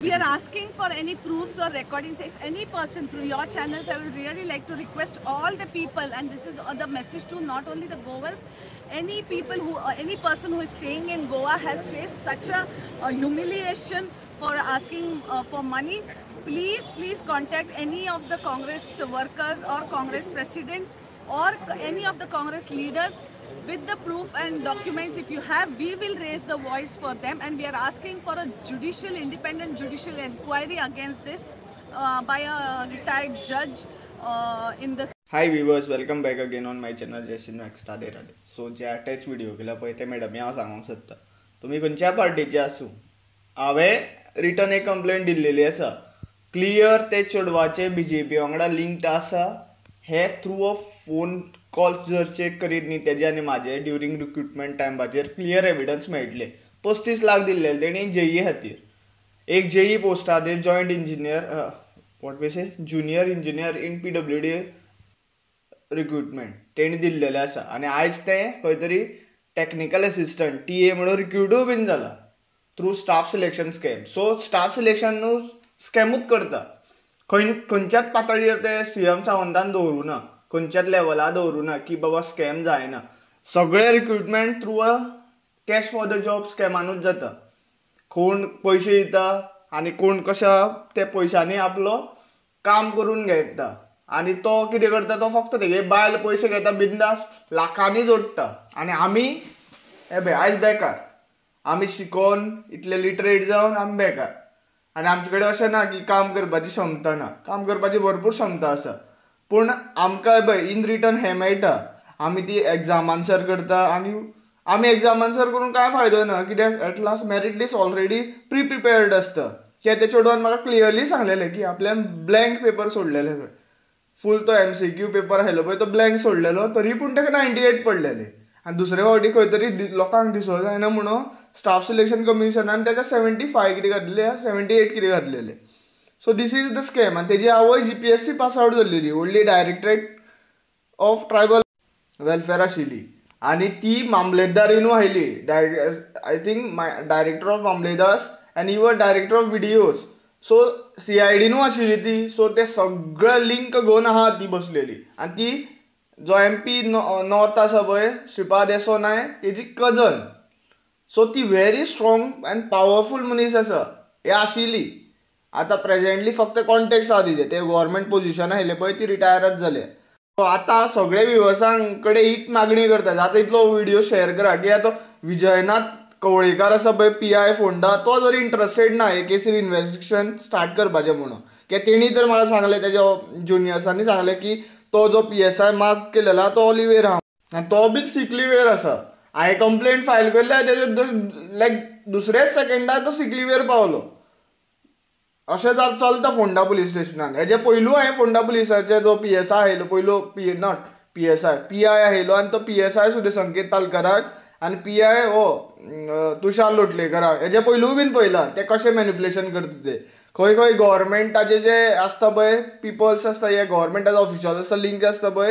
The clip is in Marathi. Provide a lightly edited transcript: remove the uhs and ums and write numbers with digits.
We are asking for any proofs or recordings. If any person through your channels, I would really like to request all the people, and this is the message to not only the Goans, any people who, any person who is staying in Goa has faced such a humiliation for asking for money. Please contact any of the Congress workers or Congress president or any of the Congress leaders with the proof and documents. If you have, we will raise the voice for them, and we are asking for a independent judicial inquiry against this by a retired judge in the. Hi viewers, welcome back again on my channel जयसिन एक्स्ट्रा राडे. सो जे अटॅच व्हिडिओ केला पळय ते मॅडमी हांव सांगूंक सोदता. तुमी खंयच्या पार्टीचे आसूं, हांवें रिटर्न एक कंप्लेंट दिल्लेली आसा. क्लियर ते चेडवाचे BJP वांगडा लिंक्ड आसा हे थ्रू अ फोन कॉल्स जर चेक करीत न्ही तेजे आनी म्हाजे ड्युरींग रिक्रुटमेंट टायमाचेर क्लियर एविडन्स मेळटले. 35 लाख दिल्लेले तेणी JE खातीर. एक JE पोस्टाचेर joint engineer what we say junior engineer in PWD recruitment तेणी दिल्लेले आसा. आनी आयज तें खंय तरी टॅक्निकल असिस्टंट TA म्हणून रिक्रुटूय बीन जाला through staff selection scam. So staff selection न्हू स्कॅमूच करता. खंयच्याच पातळीर ते CM सावंतान दवरूं ना, खंयच्याच लेवलार दवरूं ना की बाबा स्कॅम जायना. सगळे recruitment through a cash for the job स्कॅमानूच जाता. कोण पयशे दिता आनी कोण कशा त्या पयशांनी आपलो काम करून घेता. आनी तो कितें करता, तो फक्त तेगे बायल पयशे घेता बिंदास लाखांनी जोडटा. आनी आमी हे पळय आयज बेकार, आमी शिकोन इतले लिटरेट जावन आमी बेकार. आनी आमचे कडेन अशें ना की काम करपाची क्षमता ना, काम करपाची भरपूर क्षमता आसा. पूण आमकां पळय इन रिटर्न हें मेळटा. आमी ती एग्जाम आन्सर करता आनी आमी एग्जाम आन्सर करून कांय फायदो ना. कित्याक at last merit list already prepared आसता. कित्याक ते चेडवान म्हाका क्लियरली सांगलेलें की आपल्यान ब्लँक पेपर सोडलेले खंय. फूल तो MCQ पेपर आसलो पळय तो ब्लँक सोडलेलो, तरी पूण ताका 98 पडलेले. आनी दुसरे फावटी खंय तरी लोकांक दिसो जायना म्हणून स्टाफ सिलेक्शन कमिशनान ताका 75 कितें घातलेले, 78 कितें घातलेले. So this is the scam. आनी तेजी आवय GPSC पास आउट जाल्लेली, व्हडली डायरेक्टरेट ऑफ ट्रायबल वेलफेअर आशिल्ली. आनी ती मामलेदारीनूय आयली. I think director of mamlatdars आनी even director of VDOs. So CIDनूय आशिल्ली ती. सो ते सगळें लिंक घेवन आहा ती बसलेली. आनी ती जो MP नॉर्थ आसा पळय श्रीपाद येसो नायक तेजी कजन. सो ती व्हेरी स्ट्रॉंग एंड पावरफूल मनीस आसा. हे आशिल्ली. आतां प्रेझेंटली फक्त कॉन्टेक्ट्स आहा तिचे. ते गव्हर्मेंट पोजिशन आयले पळय ती रिटायरच जाले. सो आतां सगळे व्ह्युअर्सांक कडेन हीच मागणी करता, जाता इतलो व्हिडिओ शेअर करा की आतां विजयनाथ कवळेकार आसा पळय PI फोंडा, तो जरी इंट्रस्टेड ना हे केसीर इन्व्हेस्टिगेशन स्टार्ट करपाचें म्हणून. कित्याक तेणी तर म्हाका सांगलें, तेज्या ज्युनियर्सांनी सांगलें की तो जो PSI मार्क केलेला तो ऑलिवेर आहा आनी तो बीन सीक लिव्हेर आसा. हांवें कंप्लेंट फायल केल्ल्या तेजे लायक दुसरेच सेकंडार तो सीक लिव्हेर पावलो. अशें चलता फोंडा पुलीस स्टेशनान. हेजे पयलू हांवें फोंडा पुलिसाचे जो PSI आयलो पयलो नॉट PSI PI आयलो आनी तो PSI सुद्दां संकेत तालकाराक आनी PI तुषार लोटलेकराक हेजे पयलूय बीन पयला ते कशें मॅनिप्युलेशन करता ते. खंय खंय गव्हर्मेंटाचे जे आसता पळय पिपल्स आसता, हे गव्हर्मेंटाचे ऑफिशियल्स आसता लिंक आसता पळय